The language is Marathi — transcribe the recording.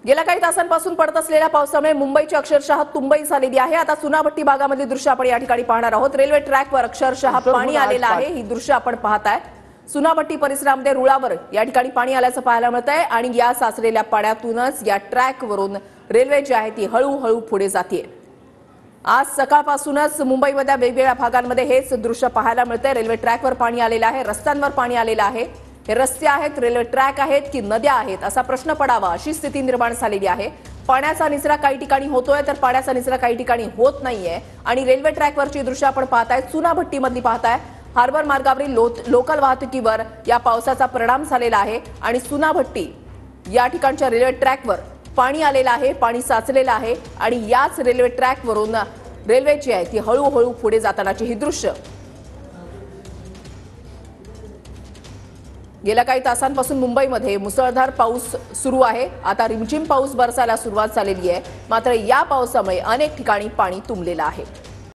गेल्या काही तासांपासून पडत असलेल्या पावसामुळे मुंबईची अक्षरशः तुंबई झालेली आहे। आता चुनाभट्टी भागामधली दृश्य आपण या ठिकाणी पाहणार आहोत। रेल्वे ट्रॅकवर अक्षरशः पाणी आलेलं आहे। ही दृश्य आपण पाहताय। चुनाभट्टी परिसरामध्ये रुळावर या ठिकाणी पाणी आल्याचं पाहायला मिळतंय आणि या साचलेल्या पाण्यातूनच या ट्रॅकवरून रेल्वे जी आहे ती हळूहळू पुढे जाते। आज सकाळपासूनच मुंबईमधल्या वेगवेगळ्या भागांमध्ये हेच दृश्य पाहायला मिळतंय। रेल्वे ट्रॅकवर पाणी आलेलं आहे, रस्त्यांवर पाणी आलेलं आहे। हे रस्ते आहेत, रेल्वे ट्रॅक आहेत की नद्या आहेत असा प्रश्न पडावा अशी स्थिती निर्माण झालेली आहे। पाण्याचा निचरा काही ठिकाणी होतोय तर पाण्याचा निचरा काही ठिकाणी होत नाहीये आणि रेल्वे ट्रॅकवरची दृश्य आपण पाहताय, चुनाभट्टीमधली पाहताय। हार्बर मार्गावरील लोकल वाहतुकीवर या पावसाचा परिणाम झालेला आहे आणि चुनाभट्टी या ठिकाणच्या रेल्वे ट्रॅकवर पाणी आलेलं आहे, पाणी साचलेलं आहे आणि याच रेल्वे ट्रॅकवरून रेल्वे जी आहे ती हळूहळू पुढे जातानाची ही दृश्य। गेल्या काही तासांपासून मुंबईमध्ये मुसळधार पाऊस सुरू आहे। आता रिमझिम पाऊस बरसायला सुरुवात झालेली आहे, मात्र या पावसामुळे अनेक ठिकाणी पाणी तुंबलेलं आहे।